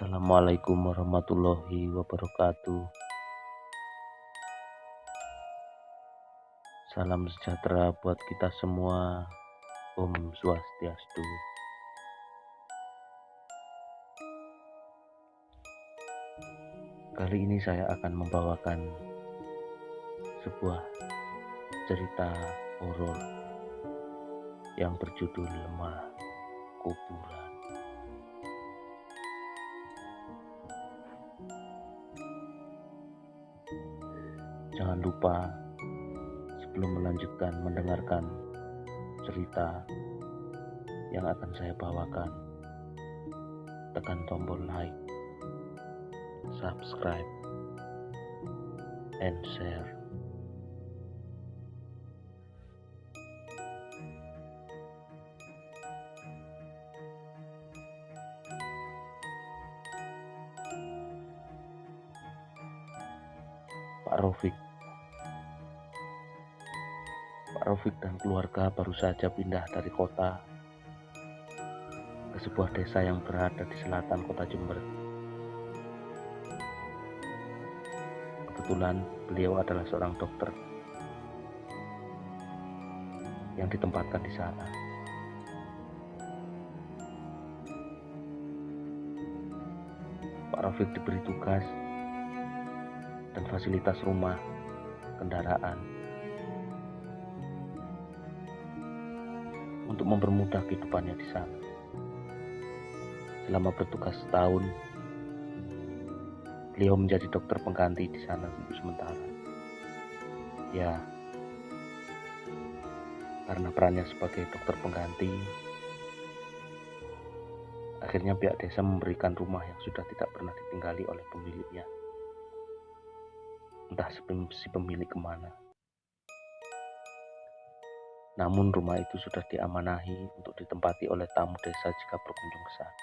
Assalamualaikum warahmatullahi wabarakatuh. Salam sejahtera buat kita semua. Om Swastiastu. Kali ini saya akan membawakan sebuah cerita horor yang berjudul Lemah Kuburan. Jangan lupa sebelum melanjutkan mendengarkan cerita yang akan saya bawakan, tekan tombol like, subscribe, and share. Pak Rofik dan keluarga baru saja pindah dari kota ke sebuah desa yang berada di selatan kota Jember. Kebetulan beliau adalah seorang dokter yang ditempatkan di sana. Pak Rofik diberi tugas dan fasilitas rumah, kendaraan untuk mempermudah kehidupannya di sana. Selama bertugas setahun, beliau menjadi dokter pengganti di sana untuk sementara. Ya, karena perannya sebagai dokter pengganti, akhirnya pihak desa memberikan rumah yang sudah tidak pernah ditinggali oleh pemiliknya. Entah si pemilik kemana. Namun rumah itu sudah diamanahi untuk ditempati oleh tamu desa jika berkunjung ke sana.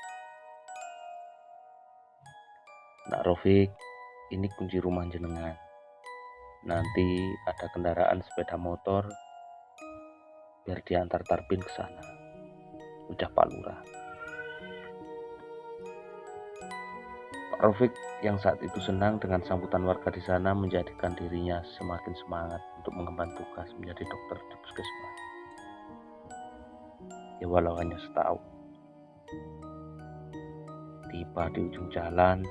Nak Rofik, ini kunci rumah jenengan. Nanti ada kendaraan sepeda motor, biar diantar Tarbin ke sana. Udah Pak Lurah. Pak Rofik yang saat itu senang dengan sambutan warga di sana menjadikan dirinya semakin semangat untuk mengemban tugas menjadi dokter di puskesmas. Ya walau hanya setahun. Tiba di ujung jalan,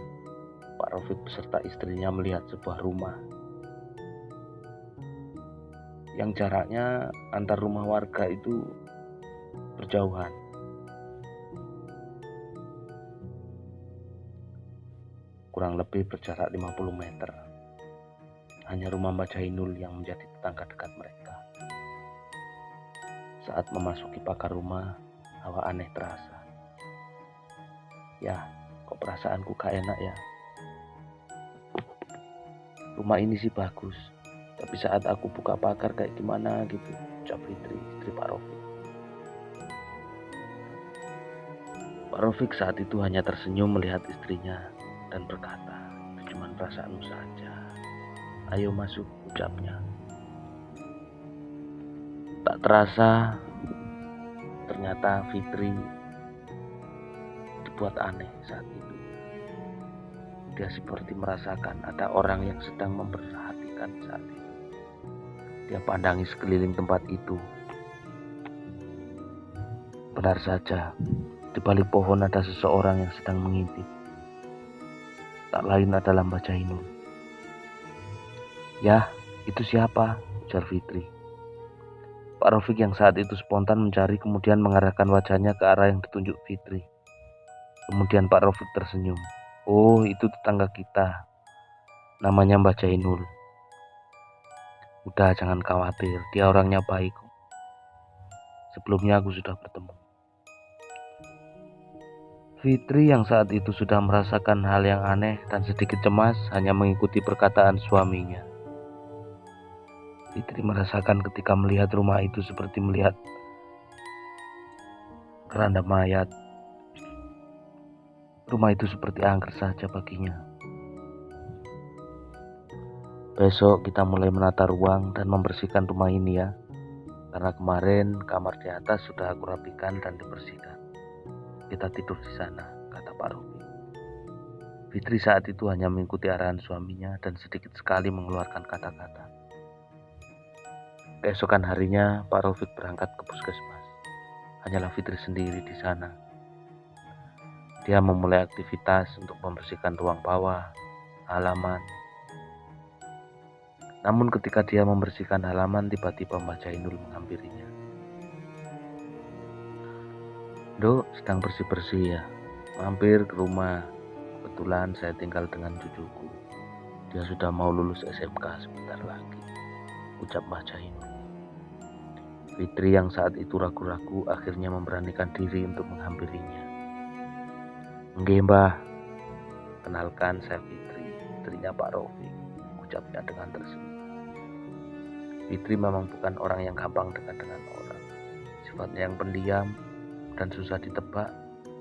Pak Rofik beserta istrinya melihat sebuah rumah yang jaraknya antar rumah warga itu berjauhan. Kurang lebih berjarak 50 meter. Hanya rumah Mbak Jainul yang menjadi tetangga dekat mereka. Saat memasuki pagar rumah, hawa aneh terasa. Ya, kok perasaanku gak enak ya. Rumah ini sih bagus, tapi saat aku buka pagar kayak gimana gitu, ucap Fitri, istri Pak Rofik. Pak Rofik saat itu hanya tersenyum melihat istrinya dan berkata, "Itu cuma perasaanmu saja. Ayo masuk," ucapnya. Tak terasa, ternyata Fitri dibuat aneh saat itu. Dia seperti merasakan ada orang yang sedang memperhatikan saat itu. Dia pandangi sekeliling tempat itu. Benar saja, di balik pohon ada seseorang yang sedang mengintip. Tak lain adalah Mbak Jainul. "Yah, itu siapa?" ujar Fitri. Pak Rofik yang saat itu spontan mencari kemudian mengarahkan wajahnya ke arah yang ditunjuk Fitri. Kemudian Pak Rofik tersenyum. "Oh, itu tetangga kita. Namanya Mbak Jainul. Udah, jangan khawatir, dia orangnya baik. Sebelumnya aku sudah bertemu." Fitri yang saat itu sudah merasakan hal yang aneh dan sedikit cemas hanya mengikuti perkataan suaminya. Fitri merasakan ketika melihat rumah itu seperti melihat keranda mayat. Rumah itu seperti angker saja baginya. "Besok kita mulai menata ruang dan membersihkan rumah ini ya. Karena kemarin kamar di atas sudah aku rapikan dan dibersihkan. Kita tidur di sana," kata Pak Robi. Fitri saat itu hanya mengikuti arahan suaminya dan sedikit sekali mengeluarkan kata-kata. Keesokan harinya, Pak Raufik berangkat ke puskesmas. Hanyalah Fitri sendiri di sana. Dia memulai aktivitas untuk membersihkan ruang bawah, halaman. Namun ketika dia membersihkan halaman, tiba-tiba Mbak Jainul menghampirinya. "Dok, sedang bersih-bersih ya? Mampir ke rumah. Kebetulan saya tinggal dengan cucuku. Dia sudah mau lulus SMK sebentar lagi," ucap Mbak Jainul. Fitri yang saat itu ragu-ragu akhirnya memberanikan diri untuk menghampirinya. "Nggih, Mbah. Kenalkan, saya Fitri, istrinya Pak Raufik," ucapnya dengan tersenyum. Fitri memang bukan orang yang gampang dekat dengan orang. Sifatnya yang pendiam dan susah ditebak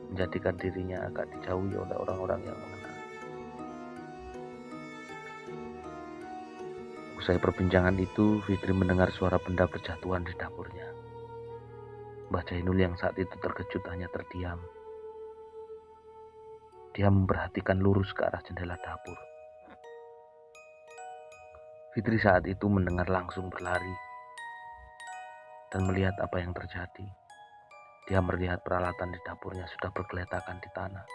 menjadikan dirinya agak dijauhi oleh orang-orang yang mengenal. Usai perbincangan itu, Fitri mendengar suara benda berjatuhan di dapurnya. Mbah Jainul yang saat itu terkejut hanya terdiam. Dia memperhatikan lurus ke arah jendela dapur. Fitri saat itu mendengar langsung berlari dan melihat apa yang terjadi. Dia melihat peralatan di dapurnya sudah bergeletakan di tanah.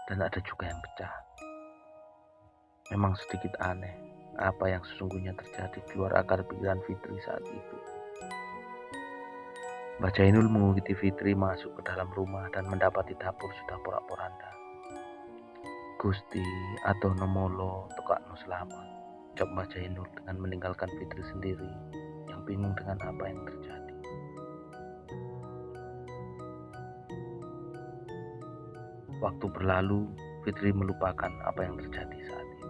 Dan ada juga yang pecah. Memang sedikit aneh apa yang sesungguhnya terjadi di luar akal pikiran Fitri saat itu. Mbak Jainul mengikuti Fitri masuk ke dalam rumah dan mendapati dapur sudah porak-poranda. "Gusti atau nomolo tokakno selamat," ucap Mbak Jainul dengan meninggalkan Fitri sendiri yang bingung dengan apa yang terjadi. Waktu berlalu, Fitri melupakan apa yang terjadi saat itu.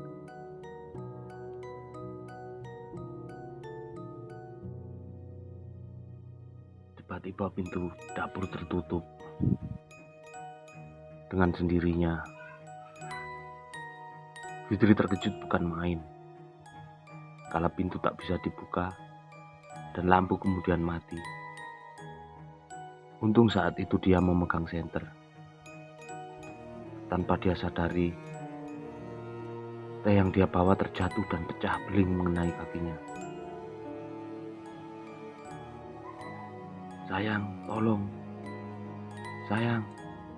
Tiba-tiba pintu dapur tertutup dengan sendirinya. Fitri terkejut bukan main. Kala pintu tak bisa dibuka dan lampu kemudian mati. Untung saat itu dia memegang senter. Tanpa dia sadari, teh yang dia bawa terjatuh dan pecah beling mengenai kakinya. "Sayang, tolong. Sayang,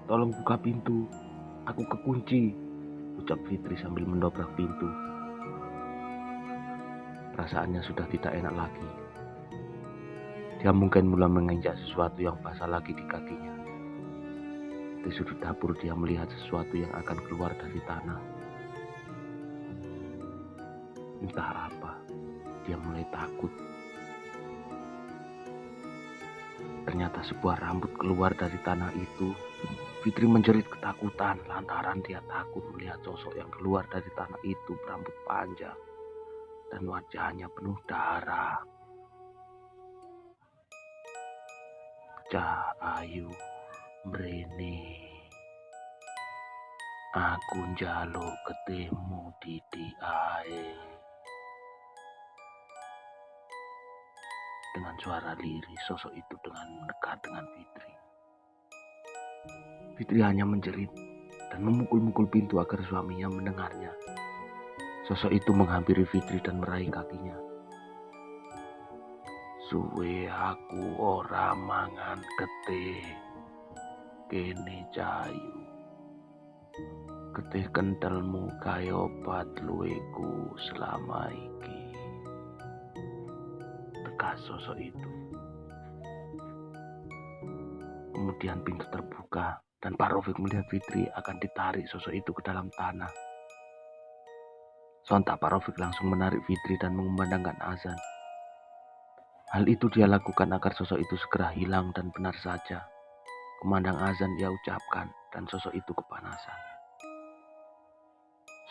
tolong buka pintu. Aku kekunci," ucap Fitri sambil mendobrak pintu. Perasaannya sudah tidak enak lagi. Dia mungkin mulai menginjak sesuatu yang basah lagi di kakinya. Di sudut dapur dia melihat sesuatu yang akan keluar dari tanah. Entah apa, dia mulai takut. Ternyata sebuah rambut keluar dari tanah itu. Fitri menjerit ketakutan lantaran dia takut melihat sosok yang keluar dari tanah itu berambut panjang dan wajahnya penuh darah. "Cah ayu mrene, aku njaluk ketemu Didi ae." Dengan suara lirih, sosok itu dengan mendekat dengan Fitri. Fitri hanya menjerit dan memukul-mukul pintu agar suaminya mendengarnya. Sosok itu menghampiri Fitri dan meraih kakinya. "Suwe aku ora mangan getih, kene Cahayu. Getih kentelmu kaya obat luweku selama iki," tegas sosok itu. Kemudian pintu terbuka dan Pak Raufik melihat Fitri akan ditarik sosok itu ke dalam tanah. Sontak Pak Raufik langsung menarik Fitri dan mengumandangkan azan. Hal itu dia lakukan agar sosok itu segera hilang dan benar saja. Kumandang azan ia ucapkan dan sosok itu kepanasan.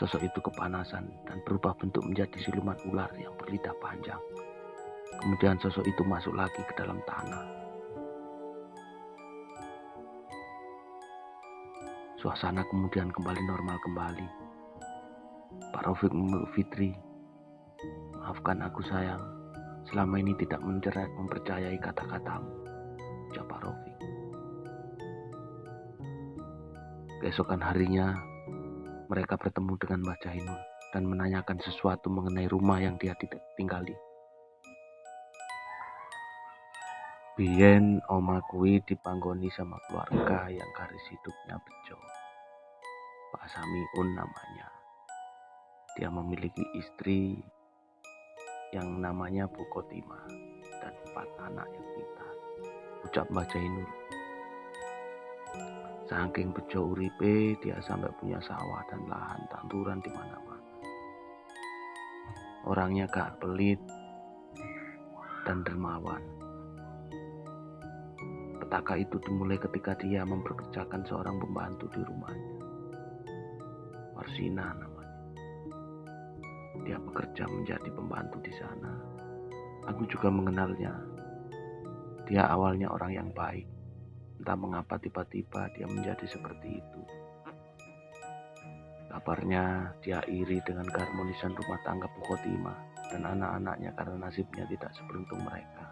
Sosok itu kepanasan dan berubah bentuk menjadi siluman ular yang berlidah panjang. Kemudian sosok itu masuk lagi ke dalam tanah. Suasana kemudian kembali normal kembali. Pak Raufik memeluk Fitri. "Maafkan aku sayang, selama ini tidak mempercayai kata-katamu," ucap Pak Raufik. Keesokan harinya, mereka bertemu dengan Mbah Jainul dan menanyakan sesuatu mengenai rumah yang dia tinggali. Biyen oma kuwi dipanggoni sama keluarga yang garis hidupnya bejo. Pak Samiun namanya. Dia memiliki istri yang namanya Bu Kotima dan 4 anak yang pintar. Ucap Mbah Jainul. Saking bejo uripe, dia sampai punya sawah dan lahan tanduran di mana-mana. Orangnya gak pelit dan dermawan. Petaka itu dimulai ketika dia mempekerjakan seorang pembantu di rumahnya. Warsina namanya. Dia bekerja menjadi pembantu di sana. Aku juga mengenalnya. Dia awalnya orang yang baik. Entah mengapa tiba-tiba dia menjadi seperti itu. Kabarnya dia iri dengan keharmonisan rumah tangga Bu Kotima dan anak-anaknya karena nasibnya tidak seberuntung mereka.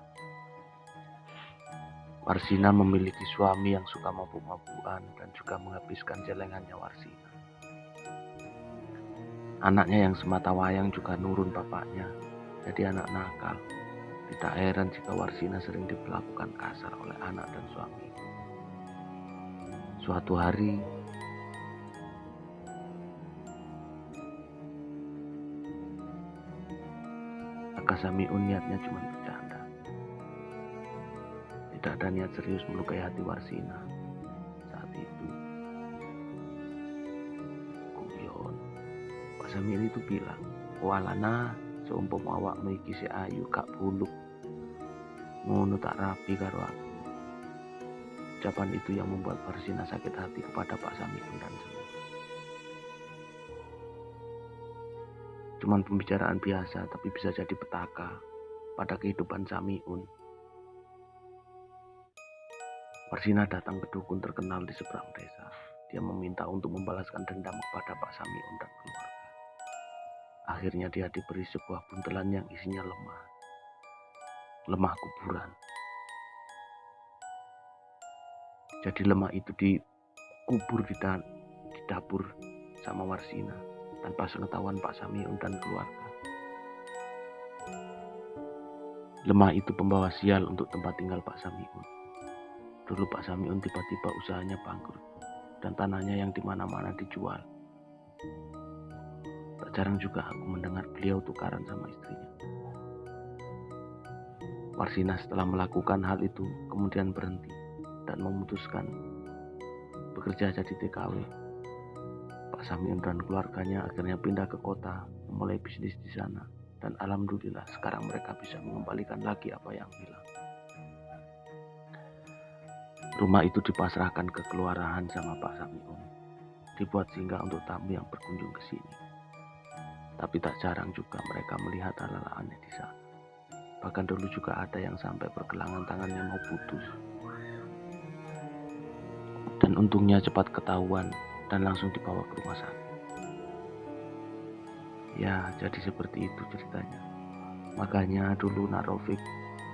Warsina memiliki suami yang suka mabuk-mabukan dan juga menghabiskan celengannya Warsina. Anaknya yang semata wayang juga nurun bapaknya, jadi anak nakal. Tidak heran jika Warsina sering diperlakukan kasar oleh anak dan suami. Suatu hari, Aka Samiun niatnya cuma bercanda. Tidak ada niat serius melukai hati Warsina saat itu. Guyon, Pak Samiun itu bilang, "Walana, seumpama awakmu iki si ayu gak buluk, ngono tak rapi karo aku." Ucapan itu yang membuat Warsina sakit hati kepada Pak Samiun dan semua. Cuman pembicaraan biasa, tapi bisa jadi petaka pada kehidupan Samiun. Warsina datang ke dukun terkenal di seberang desa. Dia meminta untuk membalaskan dendam kepada Pak Samiun dan keluarga. Akhirnya dia diberi sebuah buntelan yang isinya lemah kuburan. Jadi lemah itu dikubur di dapur sama Warsina tanpa sepengetahuan Pak Samiun dan keluarga. Lemah itu pembawa sial untuk tempat tinggal Pak Samiun. Dulu Pak Samiun tiba-tiba usahanya bangkrut dan tanahnya yang di mana-mana dijual. Tak jarang juga aku mendengar beliau tukaran sama istrinya. Warsina setelah melakukan hal itu kemudian berhenti dan memutuskan bekerja jadi TKW. Pak Samiun dan keluarganya akhirnya pindah ke kota, memulai bisnis di sana. Dan alhamdulillah sekarang mereka bisa mengembalikan lagi apa yang hilang. Rumah itu dipasrahkan ke kelurahan sama Pak Samiun. Dibuat singgah untuk tamu yang berkunjung ke sini. Tapi tak jarang juga mereka melihat hal-hal aneh di sana. Bahkan dulu juga ada yang sampai pergelangan tangannya mau putus. Dan untungnya cepat ketahuan dan langsung dibawa ke rumah sakit. Ya, jadi seperti itu ceritanya. Makanya dulu Nak Rofik,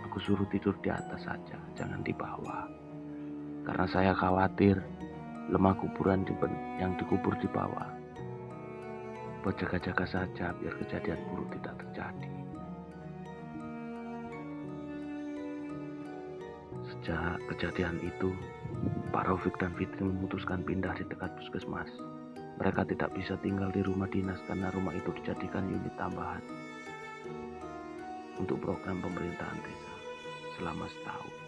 aku suruh tidur di atas saja, jangan di bawah. Karena saya khawatir lemah kuburan yang dikubur di bawah. Buat jaga-jaga saja biar kejadian buruk tidak terjadi. Sejak kejadian itu, Pak Raufik dan Fitri memutuskan pindah di dekat puskesmas. Mereka tidak bisa tinggal di rumah dinas karena rumah itu dijadikan unit tambahan untuk program pemerintahan desa selama setahun.